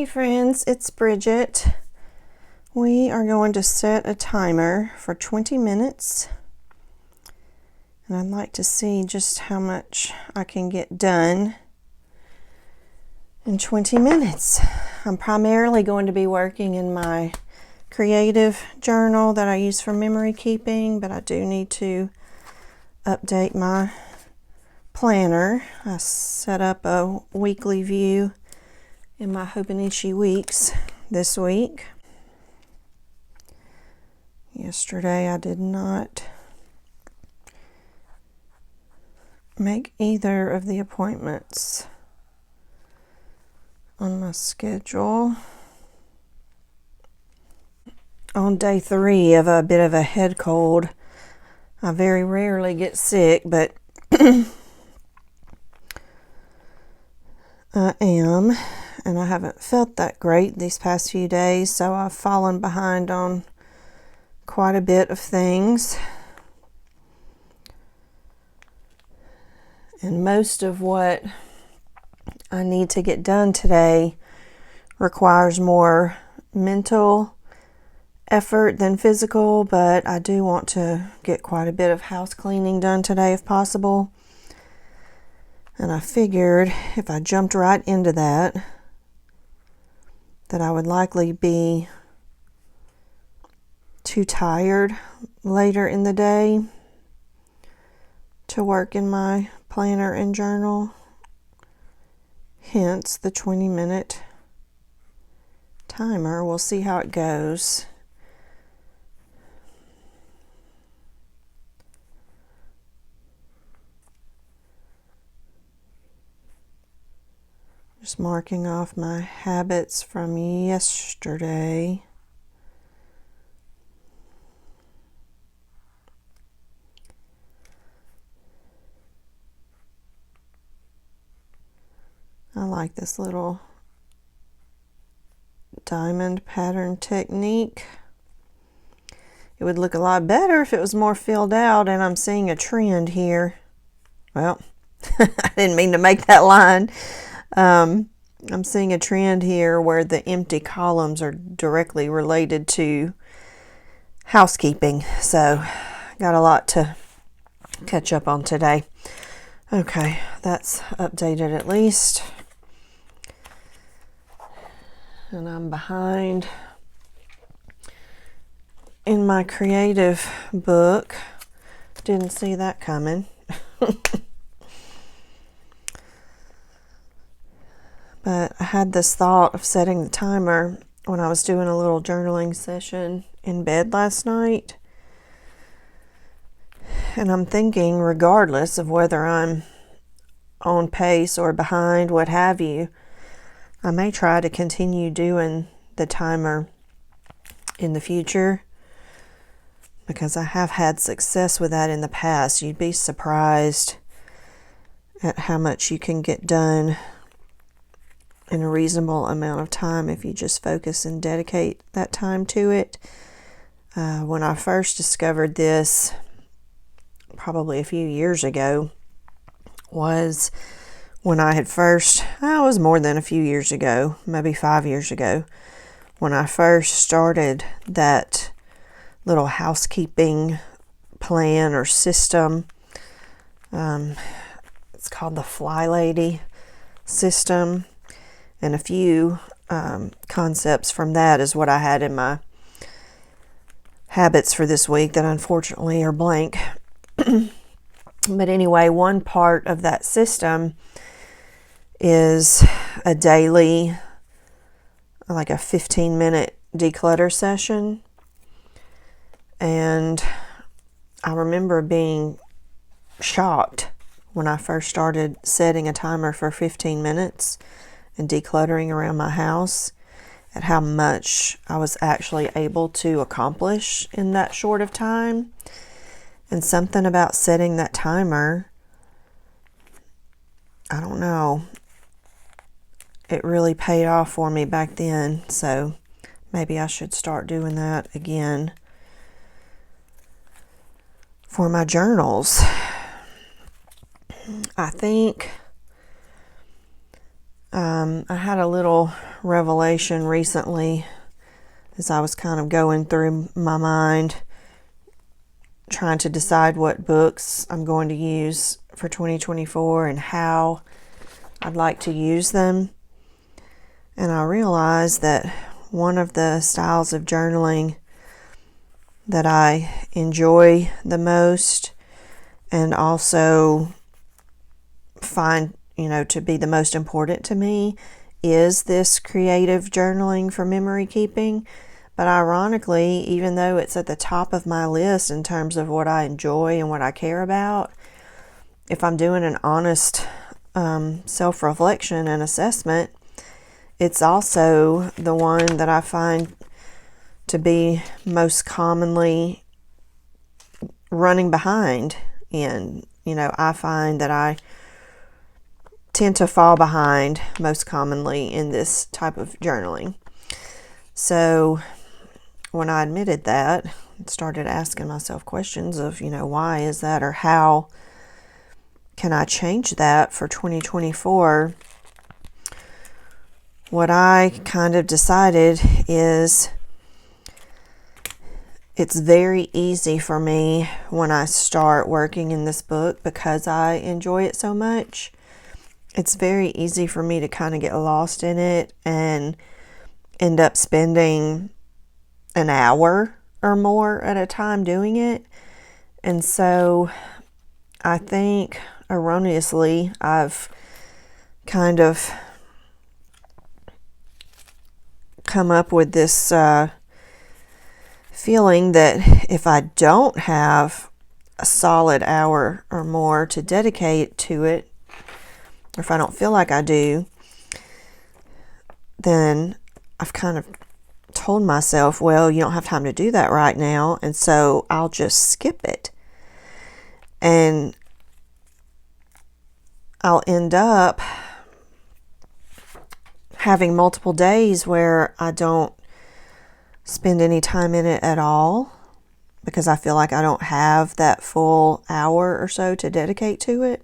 Hey friends, it's Bridget. We are going to set a timer for 20 minutes. And I'd like to see just how much I can get done in 20 minutes. I'm primarily going to be working in my creative journal that I use for memory keeping, but I do need to update my planner. I set up a weekly view in my Hobonichi Weeks this week. Yesterday I did not make either of the appointments on my schedule. On day 3 of a bit of a head cold, I very rarely get sick, but I am, and I haven't felt that great these past few days, so I've fallen behind on quite a bit of things. And most of what I need to get done today requires more mental effort than physical, but I do want to get quite a bit of house cleaning done today if possible. And I figured if I jumped right into that I would likely be too tired later in the day to work in my planner and journal. Hence the 20-minute timer. We'll see how it goes. Just marking off my habits from yesterday. I like this little diamond pattern technique. It would look a lot better if it was more filled out, and I'm seeing a trend here. Well, I didn't mean to make that line. I'm seeing a trend here where the empty columns are directly related to housekeeping. So, got a lot to catch up on today. Okay, that's updated at least. And I'm behind in my creative book. Didn't see that coming. But I had this thought of setting the timer when I was doing a little journaling session in bed last night. And I'm thinking, regardless of whether I'm on pace or behind, what have you, I may try to continue doing the timer in the future, because I have had success with that in the past. You'd be surprised at how much you can get done in a reasonable amount of time if you just focus and dedicate that time to it. When I first discovered this, probably a few years ago, was when I had first, it was more than a few years ago, maybe 5 years ago, when I first started that little housekeeping plan or system. It's called the Fly Lady system. And a few concepts from that is what I had in my habits for this week that unfortunately are blank. But anyway, one part of that system is a daily, like a 15-minute declutter session. And I remember being shocked when I first started setting a timer for 15 minutes and decluttering around my house at how much I was actually able to accomplish in that short of time. And something about setting that timer, I don't know, it really paid off for me back then. So maybe I should start doing that again for my journals. I think I had a little revelation recently as I was kind of going through my mind, trying to decide what books I'm going to use for 2024 and how I'd like to use them. And I realized that one of the styles of journaling that I enjoy the most and also find, to be the most important to me is this creative journaling for memory keeping. But ironically, even though it's at the top of my list in terms of what I enjoy and what I care about, if I'm doing an honest self-reflection and assessment, it's also the one that I find to be most commonly running behind in. I find that I tend to fall behind most commonly in this type of journaling. So when I admitted that, I started asking myself questions of, why is that, or how can I change that for 2024? What I kind of decided is it's very easy for me when I start working in this book, because I enjoy it so much. It's very easy for me to kind of get lost in it and end up spending an hour or more at a time doing it. And so I think erroneously I've kind of come up with this feeling that if I don't have a solid hour or more to dedicate to it, or if I don't feel like I do, then I've kind of told myself, well, you don't have time to do that right now, and so I'll just skip it. And I'll end up having multiple days where I don't spend any time in it at all, because I feel like I don't have that full hour or so to dedicate to it.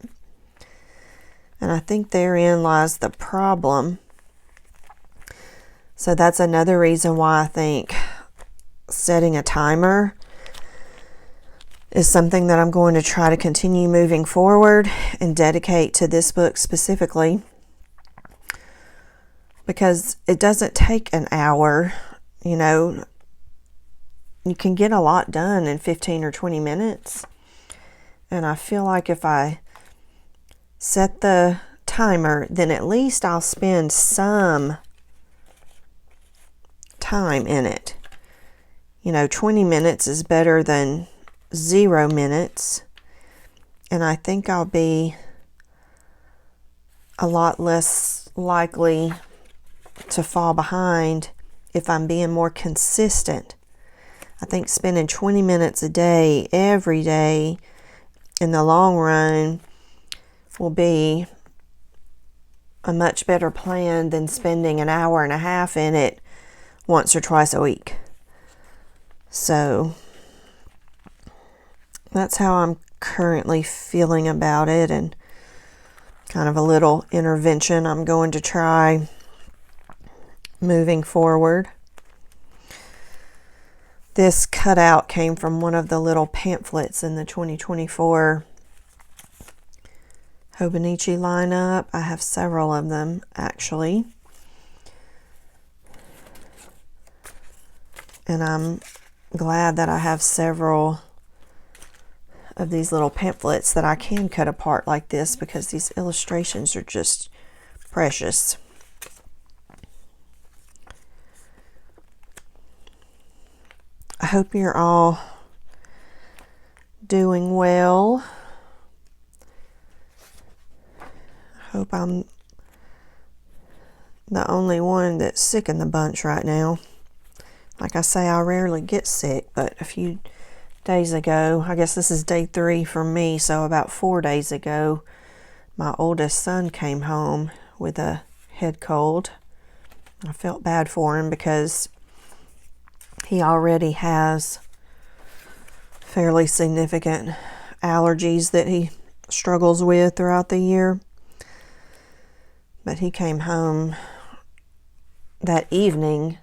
And I think therein lies the problem. So that's another reason why I think setting a timer is something that I'm going to try to continue moving forward and dedicate to this book specifically, because it doesn't take an hour. You can get a lot done in 15 or 20 minutes. And I feel like if I set the timer, then at least I'll spend some time in it. 20 minutes is better than 0 minutes. And I think I'll be a lot less likely to fall behind if I'm being more consistent. I think spending 20 minutes a day, every day, in the long run will be a much better plan than spending an hour and a half in it once or twice a week. So that's how I'm currently feeling about it, and kind of a little intervention I'm going to try moving forward. This cutout came from one of the little pamphlets in the 2024 Hobonichi lineup. I have several of them, actually. And I'm glad that I have several of these little pamphlets that I can cut apart like this, because these illustrations are just precious. I hope you're all doing well. I hope I'm the only one that's sick in the bunch right now. Like I say, I rarely get sick, but a few days ago, I guess this is day 3 for me, so about 4 days ago, my oldest son came home with a head cold. I felt bad for him because he already has fairly significant allergies that he struggles with throughout the year. But he came home that evening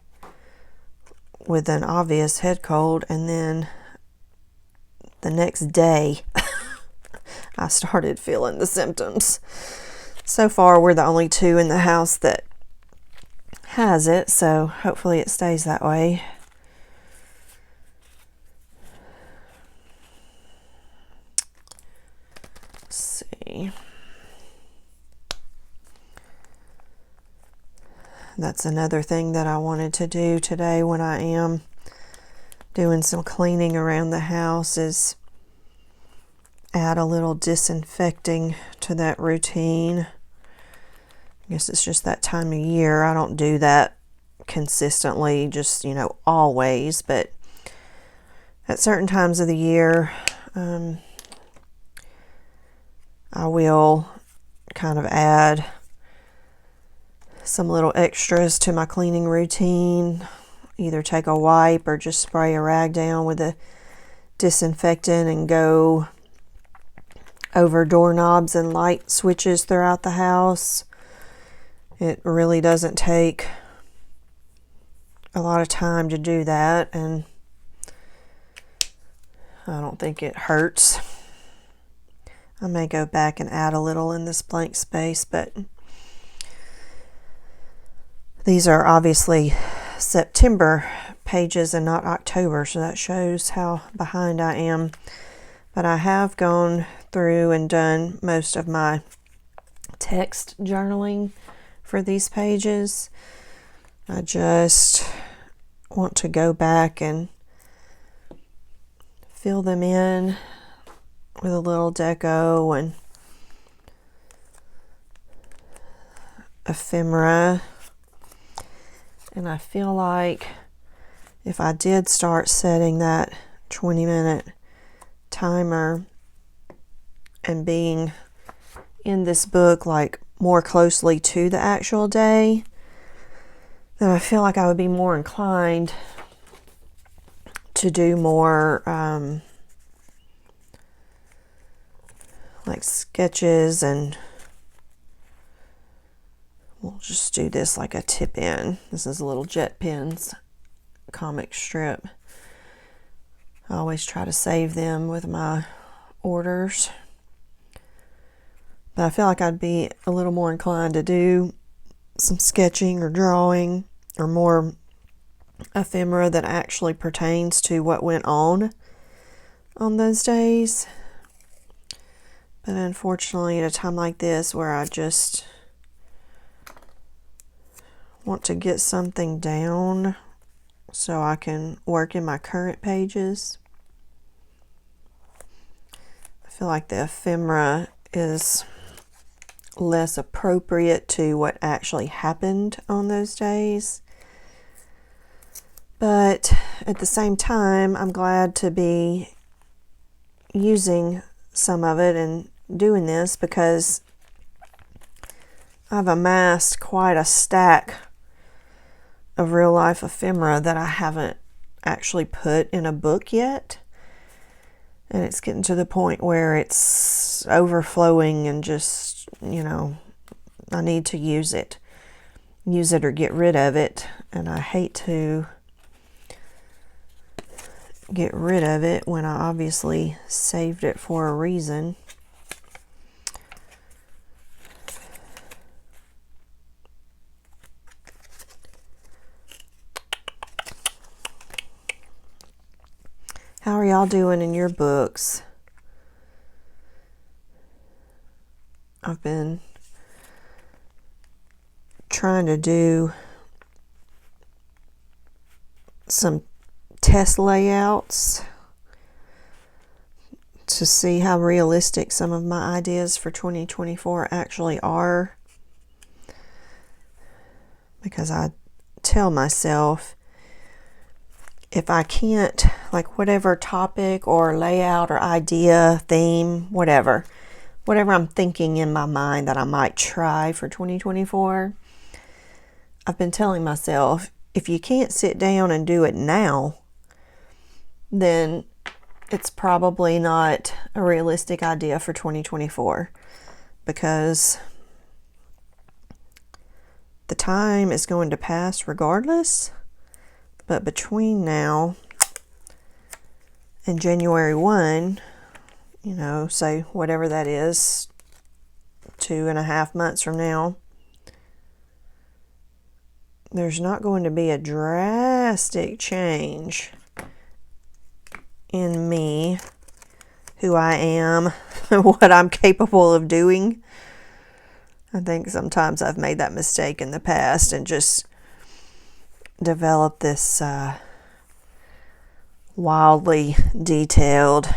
with an obvious head cold, and then the next day I started feeling the symptoms. So far, we're the only two in the house that has it, so hopefully it stays that way. Let's see. That's another thing that I wanted to do today when I am doing some cleaning around the house, is add a little disinfecting to that routine. I guess it's just that time of year. I don't do that consistently, just, always, but at certain times of the year, I will kind of add some little extras to my cleaning routine. Either take a wipe or just spray a rag down with a disinfectant and go over doorknobs and light switches throughout the house. It really doesn't take a lot of time to do that, and I don't think it hurts. I may go back and add a little in this blank space, but these are obviously September pages and not October, so that shows how behind I am. But I have gone through and done most of my text journaling for these pages. I just want to go back and fill them in with a little deco and ephemera. And I feel like if I did start setting that 20-minute timer and being in this book like more closely to the actual day, then I feel like I would be more inclined to do more like sketches, and we'll just do this like a tip in. This is a little Jet Pens comic strip. I always try to save them with my orders. But I feel like I'd be a little more inclined to do some sketching or drawing or more ephemera that actually pertains to what went on those days. But unfortunately, at a time like this where I just want to get something down so I can work in my current pages, I feel like the ephemera is less appropriate to what actually happened on those days. But at the same time, I'm glad to be using some of it and doing this, because I've amassed quite a stack of real life ephemera that I haven't actually put in a book yet. And it's getting to the point where it's overflowing and just, I need to use it or get rid of it. And I hate to get rid of it when I obviously saved it for a reason. How are y'all doing in your books? I've been trying to do some test layouts to see how realistic some of my ideas for 2024 actually are, because I tell myself, if I can't, like, whatever topic or layout or idea, theme, whatever I'm thinking in my mind that I might try for 2024, I've been telling myself, if you can't sit down and do it now, then it's probably not a realistic idea for 2024, because the time is going to pass regardless, but between now and January 1, you know, say whatever that is, 2.5 months from now, there's not going to be a drastic change in me, who I am, what I'm capable of doing. I think sometimes I've made that mistake in the past and just developed this wildly detailed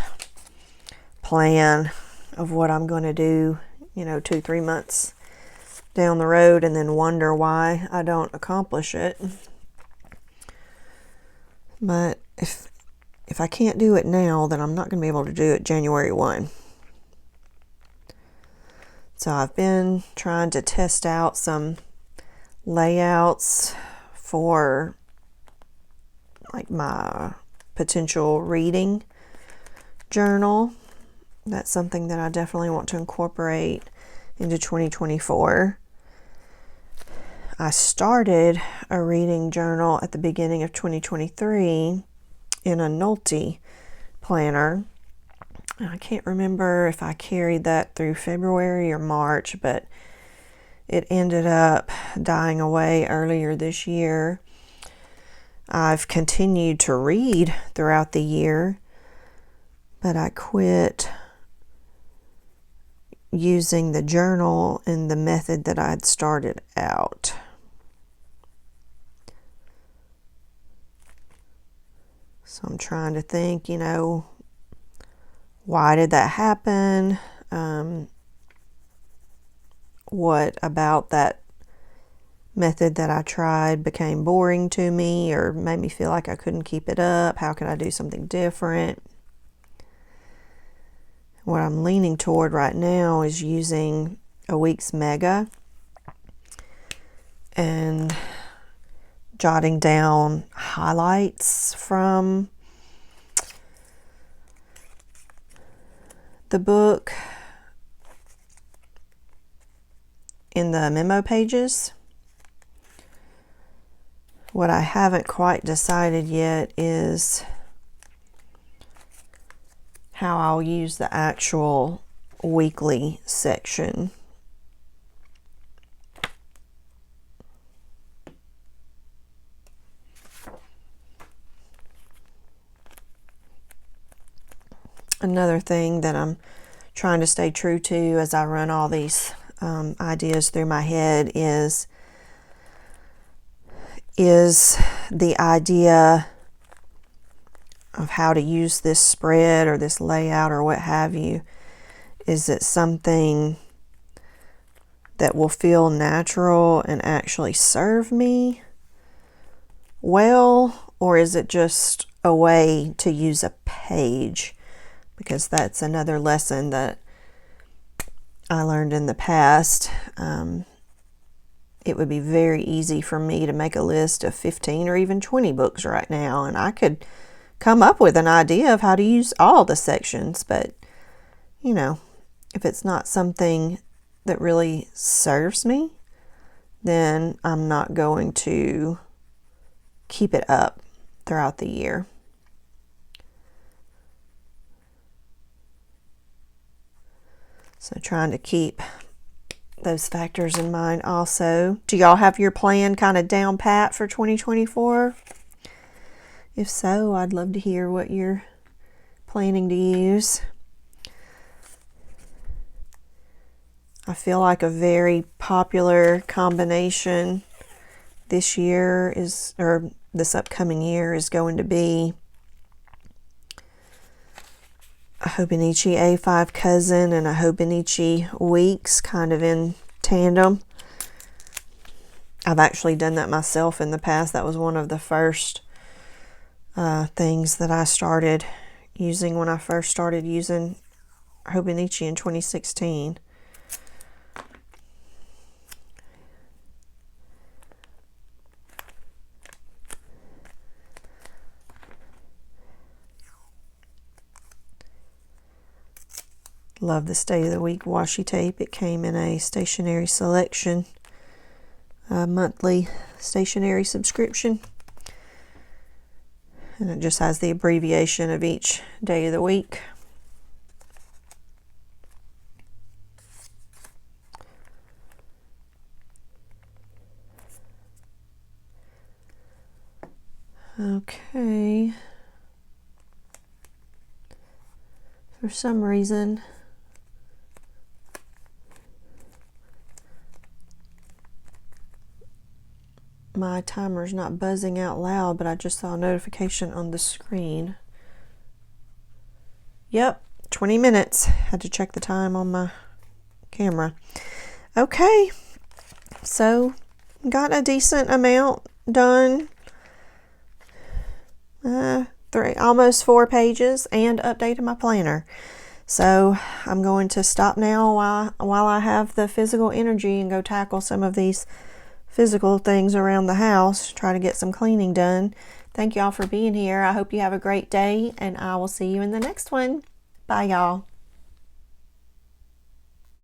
plan of what I'm going to do, you know, 2-3 months down the road, and then wonder why I don't accomplish it. But if I can't do it now, then I'm not going to be able to do it January 1. So I've been trying to test out some layouts for like my potential reading journal. That's something that I definitely want to incorporate into 2024. I started a reading journal at the beginning of 2023 in a Nolte planner. I can't remember if I carried that through February or March, but it ended up dying away earlier this year. I've continued to read throughout the year, but I quit using the journal in the method that I'd started out. So I'm trying to think, you know, why did that happen? What about that method that I tried became boring to me or made me feel like I couldn't keep it up? How could I do something different? What I'm leaning toward right now is using a Weeks Mega and jotting down highlights from the book in the memo pages. What I haven't quite decided yet is how I'll use the actual weekly section. Another thing that I'm trying to stay true to as I run all these ideas through my head is the idea of how to use this spread or this layout or what have you. Is it something that will feel natural and actually serve me well, or is it just a way to use a page? Because that's another lesson that I learned in the past. It would be very easy for me to make a list of 15 or even 20 books right now, and I could come up with an idea of how to use all the sections. But, you know, if it's not something that really serves me, then I'm not going to keep it up throughout the year. So trying to keep those factors in mind also. Do y'all have your plan kind of down pat for 2024? If so, I'd love to hear what you're planning to use. I feel like a very popular combination this year is, or this upcoming year, is going to be a Hobonichi A5 cousin and a Hobonichi Weeks kind of in tandem. I've actually done that myself in the past. That was one of the first things that I started using when I first started using Hobonichi in 2016. Love the State of the Week washi tape. It came in a stationery selection my monthly stationery subscription. And it just has the abbreviation of each day of the week. Okay. For some reason, my timer's not buzzing out loud, but I just saw a notification on the screen. Yep, 20 minutes. Had to check the time on my camera. Okay, so got a decent amount done. Almost 4 pages, and updated my planner. So I'm going to stop now while I have the physical energy and go tackle some of these physical things around the house, try to get some cleaning done. Thank y'all for being here. I hope you have a great day, and I will see you in the next one. Bye, y'all.